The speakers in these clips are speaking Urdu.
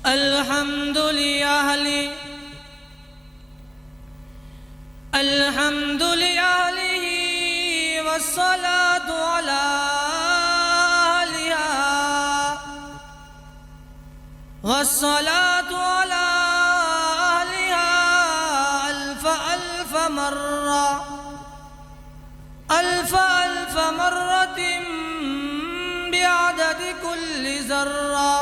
الحمد لأهله والصلاة على أهلها والصلاة على أهلها ألف ألف مرة ألف ألف مرة بعدد كل ذرة.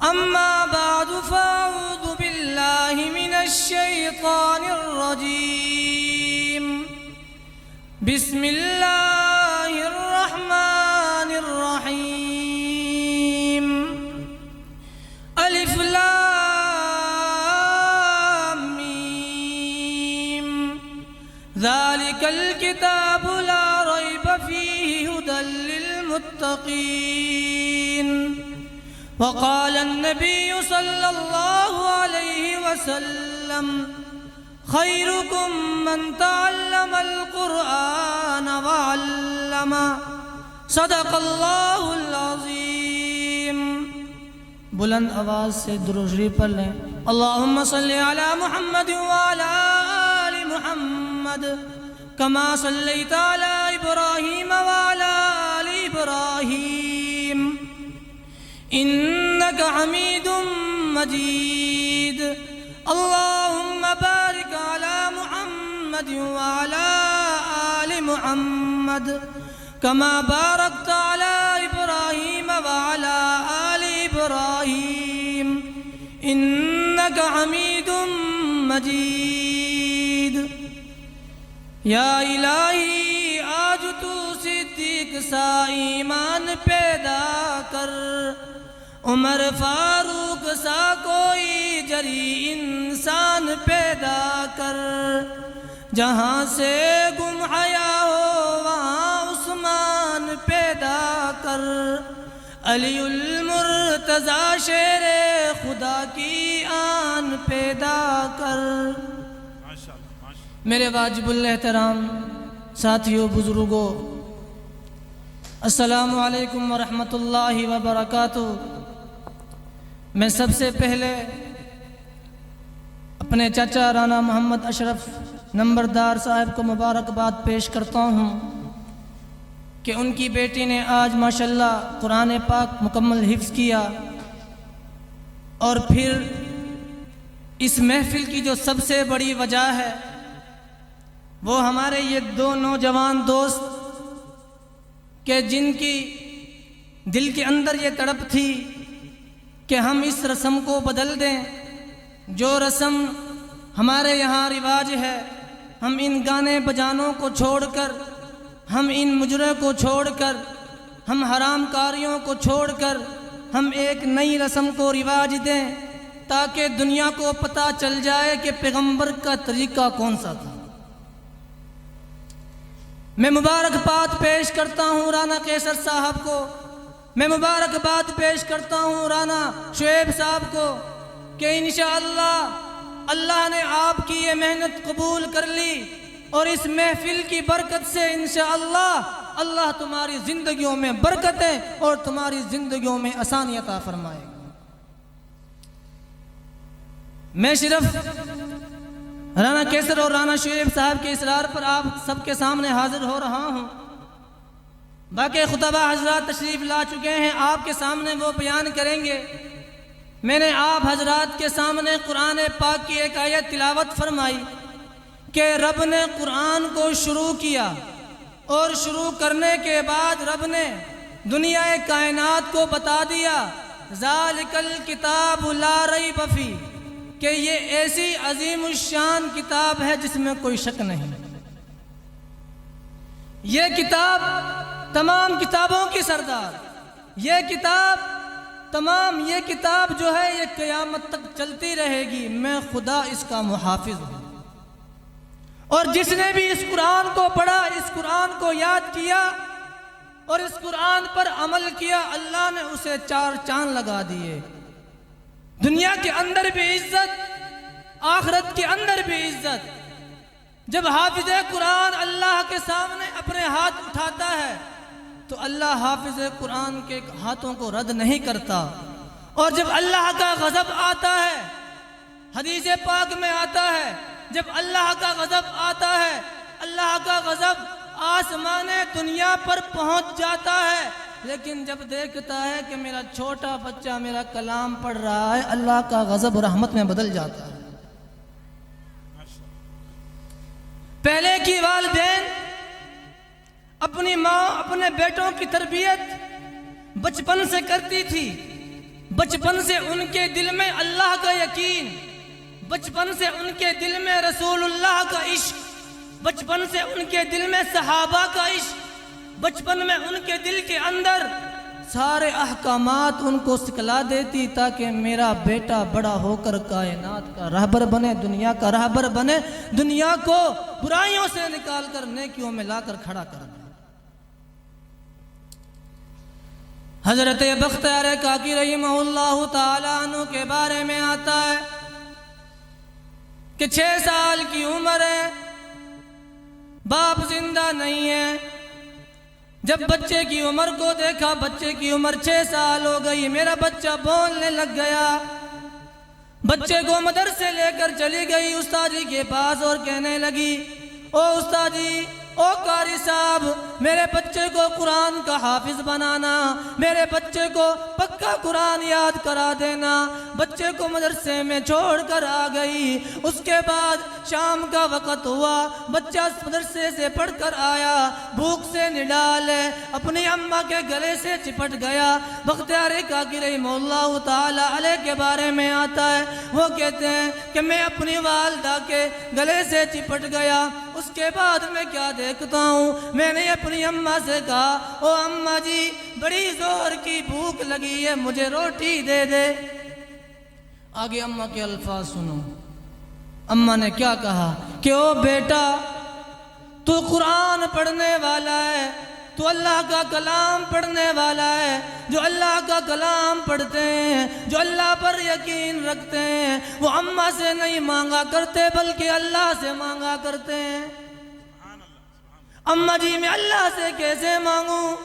أما بعد فأعوذ بالله من الشيطان الرجيم. بسم الله الرحمن الرحيم. ألف لام ميم. ذلك الكتاب لا ريب فيه هدى للمتقين. وقال النبي صلى الله عليه وسلم: خيركم من تعلم القرآن وعلمه. صدق اللہ العظیم. بلند آواز سے درود شریف پڑھ لیں. اللہم صلی علی محمد وعلی آل محمد کما صلیت علی ابراہیم وعلی آل ابراہیم انک حمید مجید. اللہم بارک علی محمد وعلی آل محمد کما بارکت علی ابراہیم وعلی آل ابراہیم انک حمید مجید. یا الہی آج تو صدیق سا ایمان پیدا کر، عمر فاروق سا کوئی جری انسان پیدا کر. جہاں سے گم حیا ہو وہاں عثمان پیدا کر. علی المرتضیٰ شیر خدا کی آن پیدا کر. میرے واجب الاحترام ساتھیوں، بزرگوں، السلام علیکم ورحمۃ اللہ وبرکاتہ. میں سب سے پہلے اپنے چچا رانا محمد اشرف نمبردار صاحب کو مبارکباد پیش کرتا ہوں کہ ان کی بیٹی نے آج ماشاءاللہ قرآن پاک مکمل حفظ کیا. اور پھر اس محفل کی جو سب سے بڑی وجہ ہے وہ ہمارے یہ دو نوجوان دوست کہ جن کی دل کے اندر یہ تڑپ تھی کہ ہم اس رسم کو بدل دیں. جو رسم ہمارے یہاں رواج ہے، ہم ان گانے بجانوں کو چھوڑ کر، ہم ان مجرے کو چھوڑ کر، ہم حرام کاریوں کو چھوڑ کر ہم ایک نئی رسم کو رواج دیں تاکہ دنیا کو پتہ چل جائے کہ پیغمبر کا طریقہ کون سا تھا. میں مبارکباد پیش کرتا ہوں رانا قیصر صاحب کو، میں مبارکباد پیش کرتا ہوں رانا شعیب صاحب کو کہ انشاءاللہ اللہ نے آپ کی یہ محنت قبول کر لی اور اس محفل کی برکت سے انشاءاللہ اللہ تمہاری زندگیوں میں برکتیں اور تمہاری زندگیوں میں آسانی عطا فرمائے گا. میں صرف رانا قیصر اور رانا شعیب صاحب کے اصرار پر آپ سب کے سامنے حاضر ہو رہا ہوں. باقی خطبہ حضرات تشریف لا چکے ہیں، آپ کے سامنے وہ بیان کریں گے. میں نے آپ حضرات کے سامنے قرآن پاک کی ایک آیت تلاوت فرمائی کہ رب نے قرآن کو شروع کیا اور شروع کرنے کے بعد رب نے دنیا کائنات کو بتا دیا ذالک الکتاب لا ریب فیہ، کہ یہ ایسی عظیم الشان کتاب ہے جس میں کوئی شک نہیں. یہ کتاب تمام کتابوں کی سردار، یہ کتاب جو ہے یہ قیامت تک چلتی رہے گی. میں خدا اس کا محافظ ہوں. اور جس نے بھی اس قرآن کو پڑھا، اس قرآن کو یاد کیا اور اس قرآن پر عمل کیا، اللہ نے اسے 4 چاند لگا دیے. دنیا کے اندر بھی عزت، آخرت کے اندر بھی عزت. جب حافظ قرآن اللہ کے سامنے اپنے ہاتھ اٹھاتا ہے تو اللہ حافظ قرآن کے ہاتھوں کو رد نہیں کرتا اور جب اللہ کا غضب آتا ہے، حدیث پاک میں آتا ہے، جب اللہ کا غضب آتا ہے، اللہ کا غضب آسمان دنیا پر پہنچ جاتا ہے، لیکن جب دیکھتا ہے کہ میرا چھوٹا بچہ میرا کلام پڑھ رہا ہے، اللہ کا غضب رحمت میں بدل جاتا ہے۔ پہلے کی والدین اپنی ماں اپنے بیٹوں کی تربیت بچپن سے کرتی تھی، بچپن سے ان کے دل میں اللہ کا یقین، بچپن سے ان کے دل میں رسول اللہ کا عشق، بچپن سے ان کے دل میں صحابہ کا عشق، بچپن میں ان کے دل کے اندر سارے احکامات ان کو سکھلا دیتی تاکہ میرا بیٹا بڑا ہو کر کائنات کا رہبر بنے، دنیا کا رہبر بنے، دنیا کو برائیوں سے نکال کر نیکیوں میں لا کر کھڑا کر دے۔ حضرت بختیار کاکی رحمہ اللہ تعالیٰ عنہ کے بارے میں آتا ہے کہ 6 سال کی عمر ہے، باپ زندہ نہیں ہے۔ جب بچے کی عمر کو دیکھا، بچے کی عمر 6 سال ہو گئی، میرا بچہ بولنے لگ گیا۔ بچے کو مدرسے لے کر چلی گئی استاد جی کے پاس اور کہنے لگی، او استاد جی، او قاری صاحب، میرے بچے کو قرآن کا حافظ بنانا، میرے بچے کو پکا قرآن یاد کرا دینا۔ بچے کو مدرسے میں چھوڑ کر آ گئی۔ اس کے بعد شام کا وقت ہوا، بچہ مدرسے سے پڑھ کر آیا، بھوک سے نڈال ہے، اپنی اماں کے گلے سے چپٹ گیا۔ بختیار کاکی رحمہ اللہ تعالی علیہ کے بارے میں آتا ہے، وہ کہتے ہیں کہ میں اپنی والدہ کے گلے سے چپٹ گیا۔ اس کے بعد میں کیا دیکھتا ہوں، میں نے اپنی اماں سے کہا، او اماں جی، بڑی زور کی بھوک لگی ہے، مجھے روٹی دے دے۔ آگے اماں کے الفاظ سنو، اماں نے کیا کہا کہ او بیٹا، تو قرآن پڑھنے والا ہے، تو اللہ کا کلام پڑھنے والا ہے، جو اللہ کا کلام پڑھتے ہیں، جو اللہ پر یقین رکھتے ہیں، وہ اماں سے نہیں مانگا کرتے بلکہ اللہ سے مانگا کرتے ہیں۔ اماں جی، میں اللہ سے کیسے مانگوں؟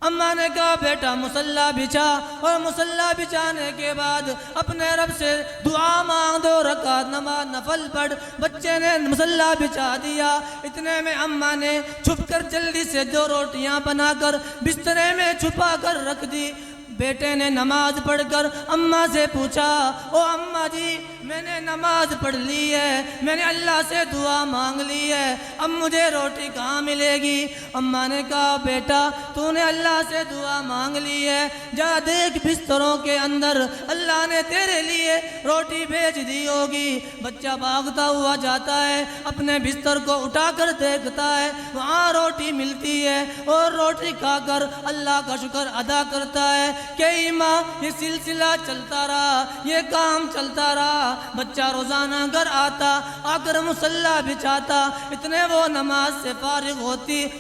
اماں نے کہا، بیٹا مصلی بچھا، اور مصلی بچھانے کے بعد اپنے رب سے دعا مانگ، 2 رکعت نماز نفل پڑھ۔ بچے نے مصلی بچھا دیا، اتنے میں اماں نے چھپ کر جلدی سے 2 روٹیاں بنا کر بسترے میں چھپا کر رکھ دی۔ بیٹے نے نماز پڑھ کر اماں سے پوچھا، او اماں جی، میں نے نماز پڑھ لی ہے، میں نے اللہ سے دعا مانگ لی ہے، اب مجھے روٹی کہاں ملے گی؟ اماں نے کہا، بیٹا تو نے اللہ سے دعا مانگ لی ہے، جا دیکھ بستروں کے اندر اللہ نے تیرے لیے روٹی بھیج دی ہوگی۔ بچہ بھاگتا ہوا جاتا ہے، اپنے بستر کو اٹھا کر دیکھتا ہے، وہاں روٹی ملتی ہے، اور روٹی کھا کر اللہ کا شکر ادا کرتا ہے کہ ماں، یہ سلسلہ چلتا رہا، یہ کام چلتا رہا۔ بچہ روزانہ گھر آتا، آ کر مصلی بچھاتا، اتنے وہ نماز سے فارغ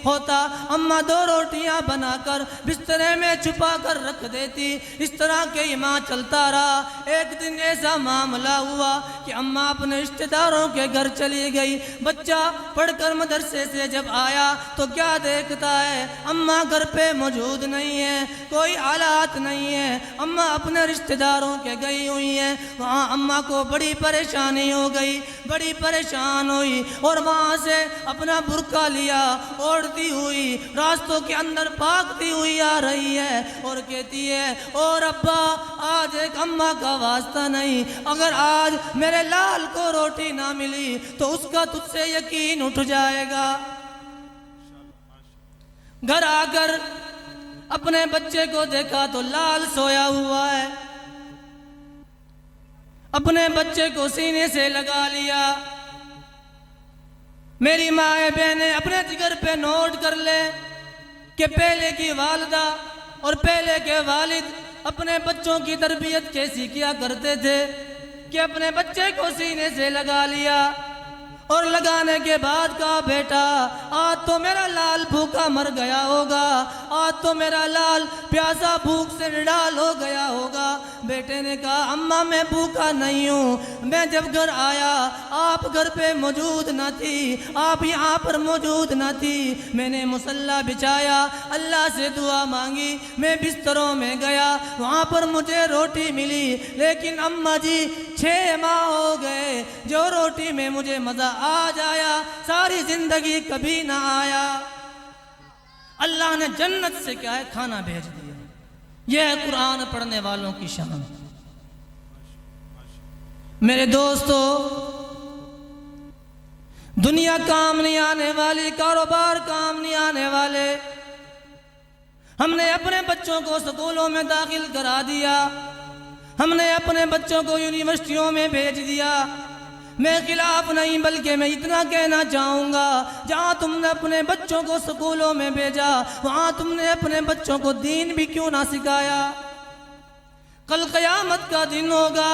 ہوتا، اماں 2 روٹیاں بنا کر بسترے میں چھپا کر رکھ دیتی۔ اس طرح کے ماں چلتا رہا۔ ایک دن ایسا معاملہ ہوا کہ اماں اپنے رشتہ داروں کے گھر چلی گئی۔ بچہ پڑھ کر مدرسے سے جب آیا تو کیا دیکھتا ہے، اماں گھر پہ موجود نہیں ہے، کوئی آلات نہیں ہے، اماں اپنے رشتہ داروں کے گئی ہوئی ہیں۔ وہاں اماں کو بڑی پریشانی ہو گئی، بڑی پریشان ہوئی، اور وہاں سے اپنا برقع لیا، اوڑھتی ہوئی راستوں کے اندر بھاگتی ہوئی آ رہی ہے، اور کہتی ہے، اور ابا، آج ایک اماں کا واسطہ نہیں، اگر آج میرے لال کو روٹی نہ ملی تو اس کا تجھ سے یقین اٹھ جائے گا۔ گھر آ کر اپنے بچے کو دیکھا تو لال سویا ہوا ہے، اپنے بچے کو سینے سے لگا لیا۔ میری ماں بہنیں اپنے جگر پہ نوٹ کر لے کہ پہلے کی والدہ اور پہلے کے والد اپنے بچوں کی تربیت کیسی کیا کرتے تھے کہ اپنے بچے کو سینے سے لگا لیا، اور لگانے کے بعد کہا، بیٹا آج تو میرا لال بھوکا مر گیا ہوگا، آج تو میرا لال پیاسا بھوک سے نڈال ہو گیا ہوگا، بیٹے نے کہا اماں میں بھوکا نہیں ہوں، میں جب گھر آیا آپ گھر پہ موجود نہ تھی، آپ یہاں پر موجود نہ تھی، میں نے مصلی بچھایا، اللہ سے دعا مانگی، میں بستروں میں گیا، وہاں پر مجھے روٹی ملی، لیکن اماں جی 6 ماہ ہو گئے جو روٹی میں مجھے مزہ آج آیا ساری زندگی کبھی نہ آیا۔ اللہ نے جنت سے کیا ہے کھانا بھیج دیا۔ یہ ہے قرآن پڑھنے والوں کی شان۔ میرے دوستو، دنیا کام نہیں آنے والی، کاروبار کام نہیں آنے والے۔ ہم نے اپنے بچوں کو سکولوں میں داخل کرا دیا، ہم نے اپنے بچوں کو یونیورسٹیوں میں بھیج دیا۔ میں خلاف نہیں، بلکہ میں اتنا کہنا چاہوں گا، جہاں تم نے اپنے بچوں کو سکولوں میں بھیجا وہاں تم نے اپنے بچوں کو دین بھی کیوں نہ سکھایا؟ کل قیامت کا دن ہوگا،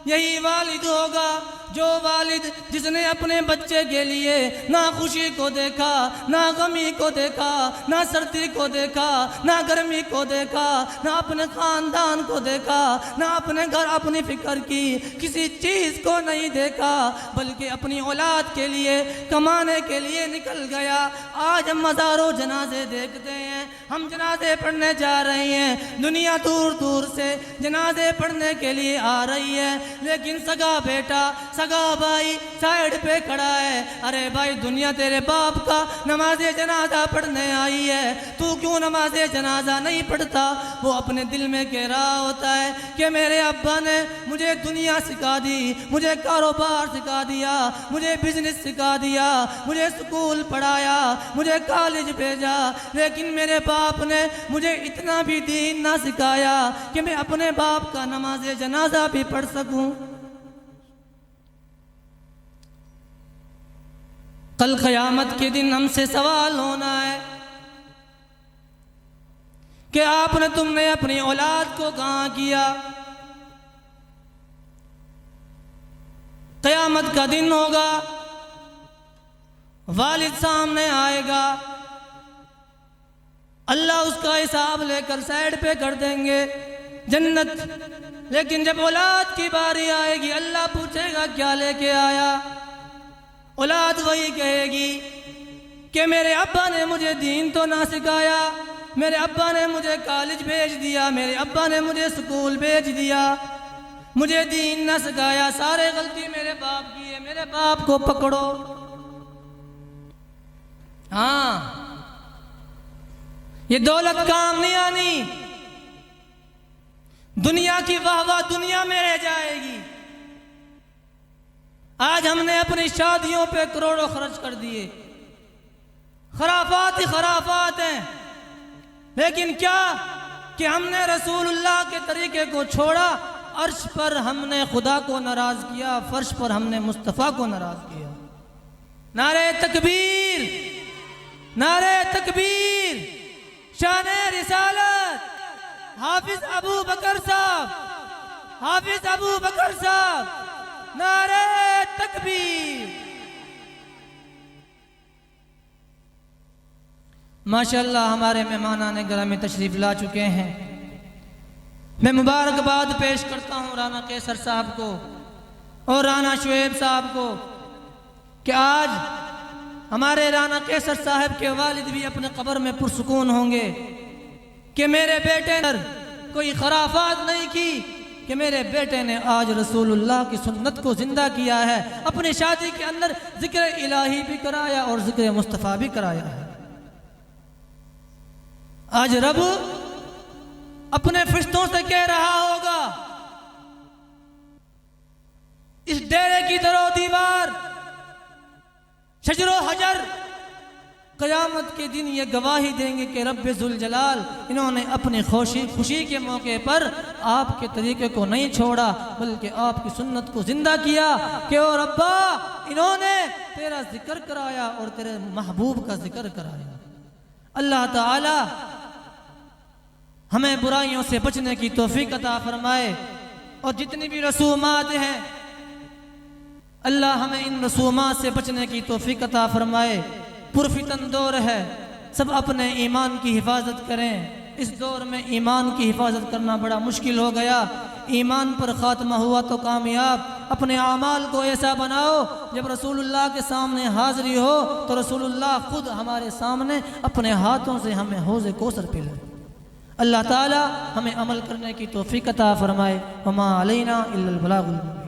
یہی والد ہوگا جو والد جس نے اپنے بچے کے لیے نہ خوشی کو دیکھا، نہ غمی کو دیکھا، نہ سردی کو دیکھا، نہ گرمی کو دیکھا، نہ اپنے خاندان کو دیکھا، نہ اپنے گھر اپنی فکر کی، کسی چیز کو نہیں دیکھا، بلکہ اپنی اولاد کے لیے کمانے کے لیے نکل گیا۔ آج ہم ہزاروں جنازے دیکھتے ہیں، ہم جنازے پڑھنے جا رہے ہیں، دنیا دور دور سے جنازے پڑھنے کے لیے آ رہی ہے، لیکن سگا بیٹا سگا بھائی سائیڈ پہ کھڑا ہے۔ ارے بھائی، دنیا تیرے باپ کا نماز جنازہ پڑھنے آئی ہے، تو کیوں نماز جنازہ نہیں پڑھتا؟ وہ اپنے دل میں کہہ رہا ہوتا ہے کہ میرے ابا نے مجھے دنیا سکھا دی، مجھے کاروبار سکھا دیا، مجھے بزنس سکھا دیا، مجھے سکول پڑھایا، مجھے کالج بھیجا، لیکن میرے باپ نے مجھے اتنا بھی دین نہ سکھایا کہ میں اپنے باپ کا نماز جنازہ بھی پڑھ سکوں۔ کل قیامت کے دن ہم سے سوال ہونا ہے کہ تم نے اپنی اولاد کو کہاں کیا؟ قیامت کا دن ہوگا، والد سامنے آئے گا، اللہ اس کا حساب لے کر سائیڈ پہ کر دیں گے جنت۔ لیکن جب اولاد کی باری آئے گی، اللہ پوچھے گا کیا لے کے آیا؟ اولاد وہی کہے گی کہ میرے ابا نے مجھے دین تو نہ سکھایا، میرے ابا نے مجھے کالج بھیج دیا، میرے ابا نے مجھے سکول بھیج دیا، مجھے دین نہ سکھایا، سارے غلطی میرے باپ کی ہے، میرے باپ کو پکڑو۔ ہاں، یہ دولت کام نہیں آنی، دنیا کی واہ واہ دنیا میں رہ جائے گی۔ آج ہم نے اپنی شادیوں پہ کروڑوں خرچ کر دیے، خرافات ہی خرافات ہیں، لیکن کیا کہ ہم نے رسول اللہ کے طریقے کو چھوڑا، عرش پر ہم نے خدا کو ناراض کیا، فرش پر ہم نے مصطفیٰ کو ناراض کیا۔ نعرہ تکبیر، نعرہ تکبیر، شان رسالت، حافظ ابو بکر صاحب، حافظ ابو بکر صاحب، نعرہ تکبیر۔ ماشاءاللہ ہمارے مہمانان گرامی تشریف لا چکے ہیں۔ میں مبارکباد پیش کرتا ہوں رانا قیصر صاحب کو اور رانا شعیب صاحب کو کہ آج ہمارے رانا قیصر صاحب کے والد بھی اپنے قبر میں پرسکون ہوں گے کہ میرے بیٹے نے کوئی خرافات نہیں کی، کہ میرے بیٹے نے آج رسول اللہ کی سنت کو زندہ کیا ہے، اپنی شادی کے اندر ذکر الہی بھی کرایا اور ذکر مصطفیٰ بھی کرایا ہے۔ آج رب اپنے فرشتوں سے کہہ رہا ہوگا، اس ڈیرے کی در و دیوار، شجر و حجر، قیامت کے دن یہ گواہی دیں گے کہ رب ذوالجلال انہوں نے اپنی خوشی کے موقع پر آپ کے طریقے کو نہیں چھوڑا، بلکہ آپ کی سنت کو زندہ کیا کہ او ربا انہوں نے تیرا ذکر کرایا اور تیرے محبوب کا ذکر کرایا۔ اللہ تعالی ہمیں برائیوں سے بچنے کی توفیق عطا فرمائے، اور جتنی بھی رسومات ہیں اللہ ہمیں ان رسومات سے بچنے کی توفیق عطا فرمائے۔ پرفتن دور ہے، سب اپنے ایمان کی حفاظت کریں، اس دور میں ایمان کی حفاظت کرنا بڑا مشکل ہو گیا۔ ایمان پر خاتمہ ہوا تو کامیاب۔ اپنے اعمال کو ایسا بناؤ جب رسول اللہ کے سامنے حاضری ہو تو رسول اللہ خود ہمارے سامنے اپنے ہاتھوں سے ہمیں حوض کوثر پلائے۔ اللہ تعالی ہمیں عمل کرنے کی توفیق عطا فرمائے۔ وما علینا الا البلاغ المبین۔